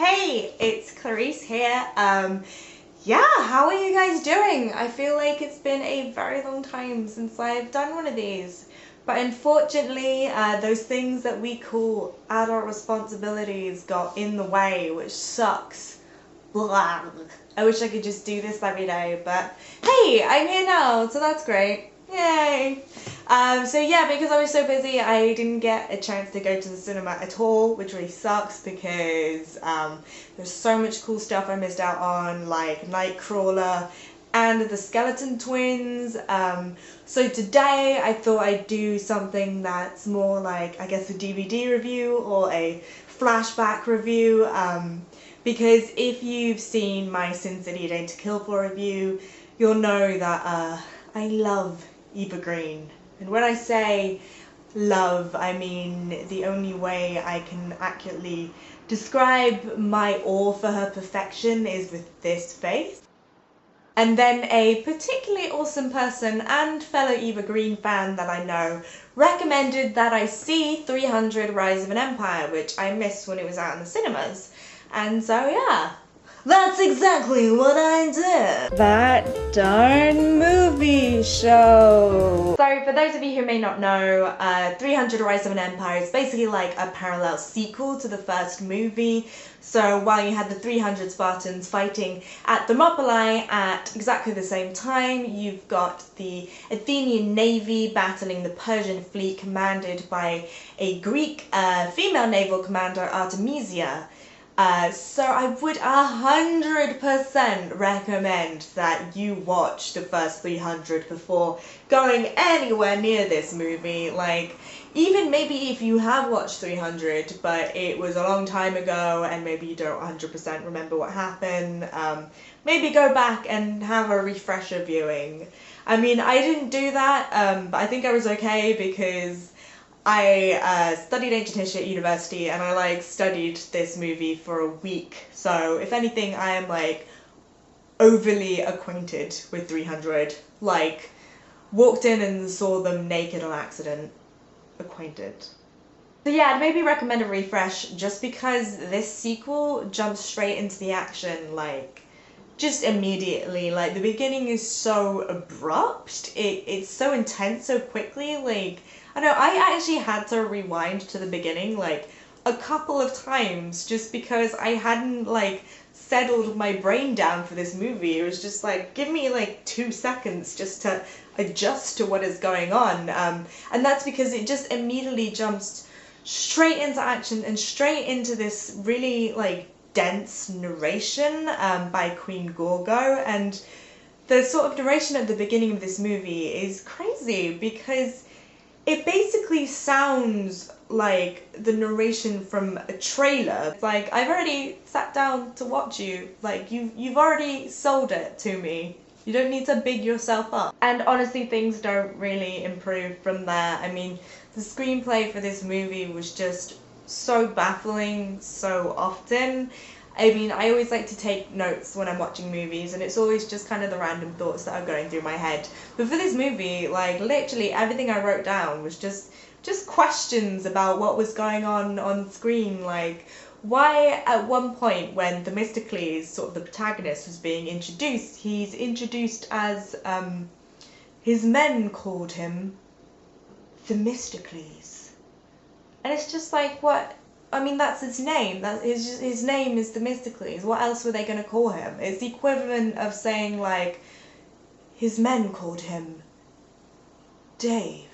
Hey, it's Clarice here. Yeah, how are you guys doing? I feel like it's been a very long time since I've done one of these. But unfortunately, those things that we call adult responsibilities got in the way, which sucks. Blah. I wish I could just do this every day, but hey, I'm here now, so that's great. Yay! So yeah, because I was so busy, I didn't get a chance to go to the cinema at all, which really sucks because there's so much cool stuff I missed out on, like Nightcrawler and the Skeleton Twins. So today I thought I'd do something that's more like, I guess, a DVD review or a flashback review. Because if you've seen my Sin City A Day to Kill For review, you'll know that I love Eva Green. And when I say love, I mean the only way I can accurately describe my awe for her perfection is with this face. And then a particularly awesome person and fellow Eva Green fan that I know recommended that I see 300 Rise of an Empire, which I missed when it was out in the cinemas. And so yeah, that's exactly what I did. That darn movie show. So for those of you who may not know, 300 Rise of an Empire is basically like a parallel sequel to the first movie. So while you had the 300 Spartans fighting at Thermopylae at exactly the same time, you've got the Athenian navy battling the Persian fleet commanded by a Greek female naval commander, Artemisia. So I would 100% recommend that you watch the first 300 before going anywhere near this movie. Like, even maybe if you have watched 300 but it was a long time ago and maybe you don't 100% remember what happened, maybe go back and have a refresher viewing. I mean, I didn't do that, but I think I was okay because I studied ancient history at university and I studied this movie for a week. So if anything, I am overly acquainted with 300. Walked in and saw them naked on accident. Acquainted. So yeah, I'd maybe recommend a refresh just because this sequel jumps straight into the action just immediately. The beginning is so abrupt, it's so intense so quickly. I know I actually had to rewind to the beginning a couple of times just because I hadn't settled my brain down for this movie. It was just give me 2 seconds just to adjust to what is going on, and that's because it just immediately jumps straight into action and straight into this really dense narration by Queen Gorgo. And the sort of narration at the beginning of this movie is crazy because it basically sounds like the narration from a trailer. It's I've already sat down to watch you, you've already sold it to me. You don't need to big yourself up. And honestly, things don't really improve from there. I mean, the screenplay for this movie was just so baffling so often. I mean, I always like to take notes when I'm watching movies, and it's always just kind of the random thoughts that are going through my head. But for this movie, literally everything I wrote down was just questions about what was going on screen. Why at one point when Themistokles, sort of the protagonist, was being introduced, he's introduced as, his men called him Themistokles. And it's just what? I mean, that's his name. His name is Themistokles. What else were they going to call him? It's the equivalent of saying, his men called him Dave.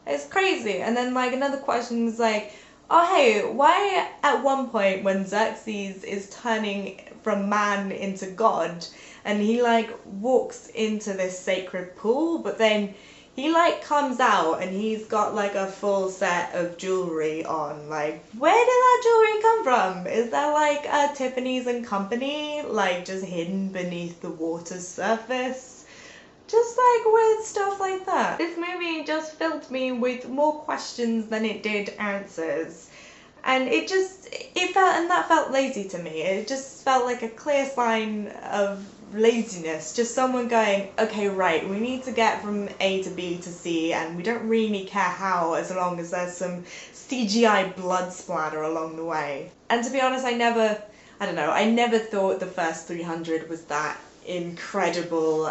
It's crazy. And then, another question was oh, hey, why at one point when Xerxes is turning from man into god, and he, walks into this sacred pool, but then he comes out and he's got a full set of jewelry on. Where did that jewelry come from? Is that a Tiffany's and Company just hidden beneath the water's surface? Just weird stuff like that. This movie just filled me with more questions than it did answers. And that felt lazy to me. It just felt like a clear sign of laziness. Just someone going, okay, right, we need to get from A to B to C, and we don't really care how, as long as there's some CGI blood splatter along the way. And to be honest, I never I don't know, I never thought the first 300 was that incredible.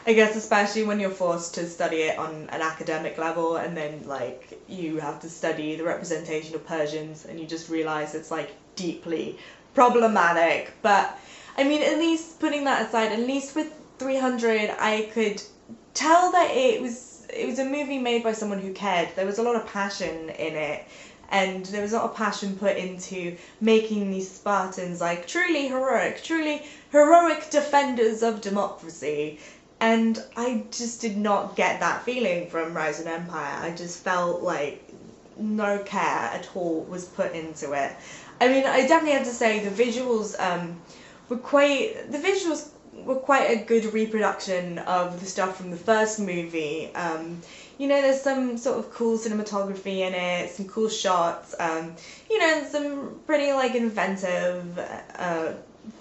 I guess especially when you're forced to study it on an academic level, and then like you have to study the representation of Persians, and you just realize it's like deeply problematic. But I mean, at least putting that aside, at least with 300, I could tell that it was a movie made by someone who cared. There was a lot of passion in it, and there was a lot of passion put into making these Spartans like truly heroic defenders of democracy. And I just did not get that feeling from Rise of Empire. I just felt like no care at all was put into it. I mean, I definitely have to say the visuals were quite a good reproduction of the stuff from the first movie. You know, there's some sort of cool cinematography in it, some cool shots, you know, some pretty like inventive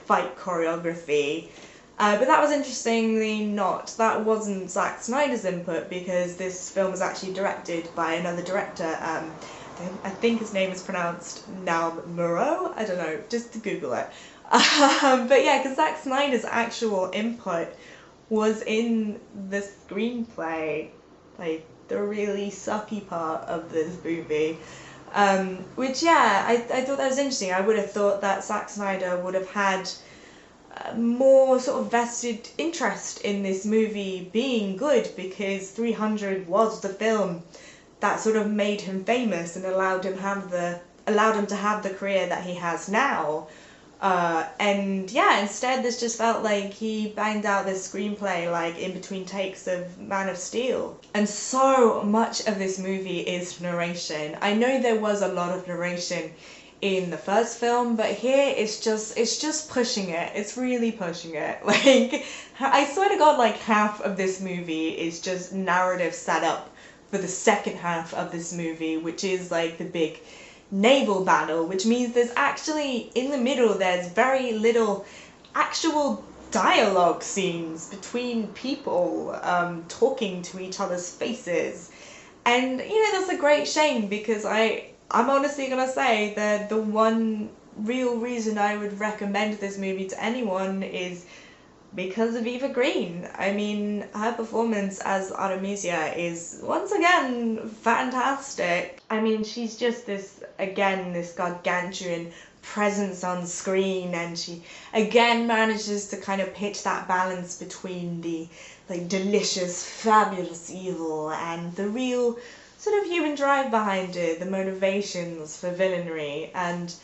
fight choreography. But that was interestingly that wasn't Zack Snyder's input, because this film was actually directed by another director. I think his name is pronounced Naum Moreau. I don't know, just Google it. But yeah, because Zack Snyder's actual input was in the screenplay, like the really sucky part of this movie. Which, yeah, I thought that was interesting. I would have thought that Zack Snyder would have had more sort of vested interest in this movie being good, because 300 was the film that sort of made him famous and allowed him to have the career that he has now. And yeah, instead this just felt like he banged out this screenplay like in between takes of Man of Steel. And so much of this movie is narration. I know there was a lot of narration in the first film, but here it's just pushing it. It's really pushing it. Like, I swear to God, like half of this movie is just narrative setup for the second half of this movie, which is like the big naval battle, which means there's actually, in the middle, there's very little actual dialogue scenes between people talking to each other's faces. And, you know, that's a great shame, because I'm honestly gonna say that the one real reason I would recommend this movie to anyone is because of Eva Green. I mean, her performance as Artemisia is once again fantastic. I mean, she's just this gargantuan presence on screen, and she again manages to kind of pitch that balance between the like delicious, fabulous evil and the real sort of human drive behind it, the motivations for villainy. And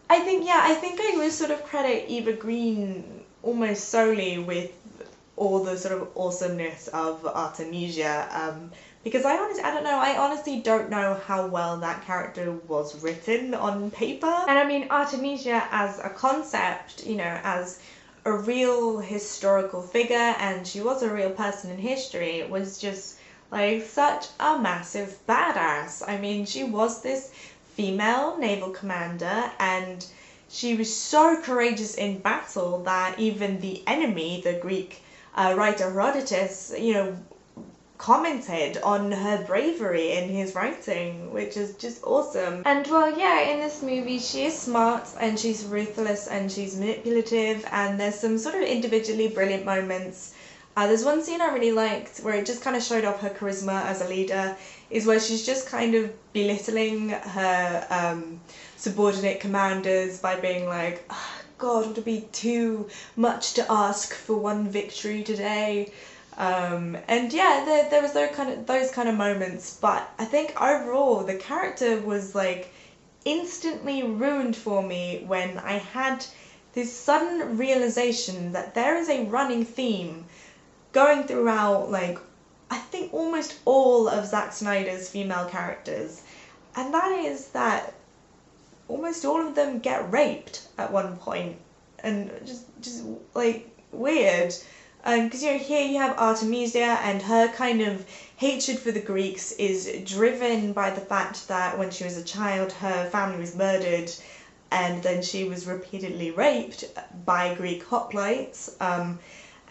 I think I would sort of credit Eva Green almost solely with all the sort of awesomeness of Artemisia, because I honestly don't know how well that character was written on paper. And I mean, Artemisia as a concept, you know, as a real historical figure, and she was a real person in history, was just like such a massive badass. I mean, she was this female naval commander, and she was so courageous in battle that even the enemy, the Greek writer Herodotus, you know, commented on her bravery in his writing, which is just awesome. And well, yeah, in this movie she is smart and she's ruthless and she's manipulative, and there's some sort of individually brilliant moments. There's one scene I really liked where it just kind of showed off her charisma as a leader, is where she's just kind of belittling her subordinate commanders by being like, oh, God, would it be too much to ask for one victory today? And yeah, there was those kind of moments, but I think overall the character was like instantly ruined for me when I had this sudden realization that there is a running theme going throughout, like, I think almost all of Zack Snyder's female characters, and that is that almost all of them get raped at one point, and just like weird. Because you know, here you have Artemisia, and her kind of hatred for the Greeks is driven by the fact that when she was a child her family was murdered, and then she was repeatedly raped by Greek hoplites.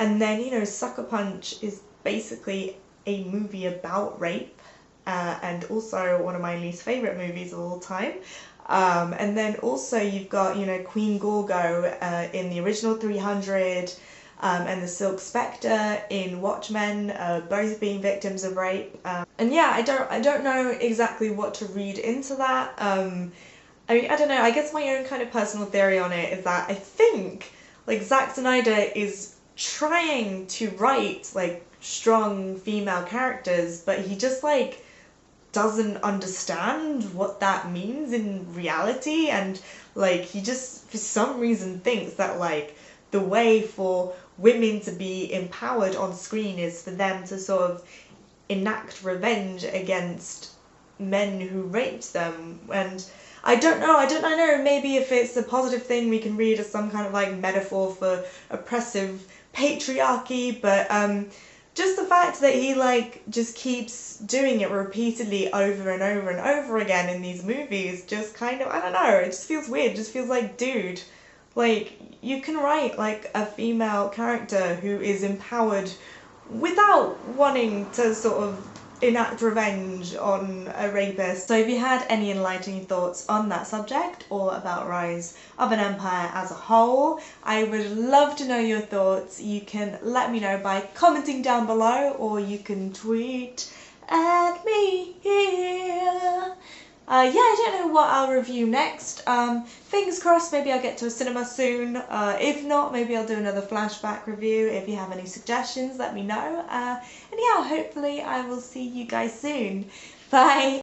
And then, you know, Sucker Punch is basically a movie about rape, and also one of my least favourite movies of all time. And then also you've got, you know, Queen Gorgo in the original 300, and the Silk Spectre in Watchmen, both being victims of rape. And yeah, I don't know exactly what to read into that. I mean, I don't know, I guess my own kind of personal theory on it is that I think, like, Zack Snyder is trying to write, like, strong female characters, but he just, like, doesn't understand what that means in reality, and, like, he just, for some reason, thinks that, like, the way for women to be empowered on screen is for them to sort of enact revenge against men who raped them. And I don't know, maybe if it's a positive thing we can read as some kind of like metaphor for oppressive patriarchy, but just the fact that he like just keeps doing it repeatedly over and over and over again in these movies just kind of, I don't know, it just feels weird. It just feels like, dude, like, you can write like a female character who is empowered without wanting to sort of enact revenge on a rapist. So if you had any enlightening thoughts on that subject or about Rise of an Empire as a whole, I would love to know your thoughts. You can let me know by commenting down below, or you can tweet at me here. Yeah, I don't know what I'll review next. Fingers crossed, maybe I'll get to a cinema soon. If not, maybe I'll do another flashback review. If you have any suggestions, let me know. And yeah, hopefully I will see you guys soon. Bye!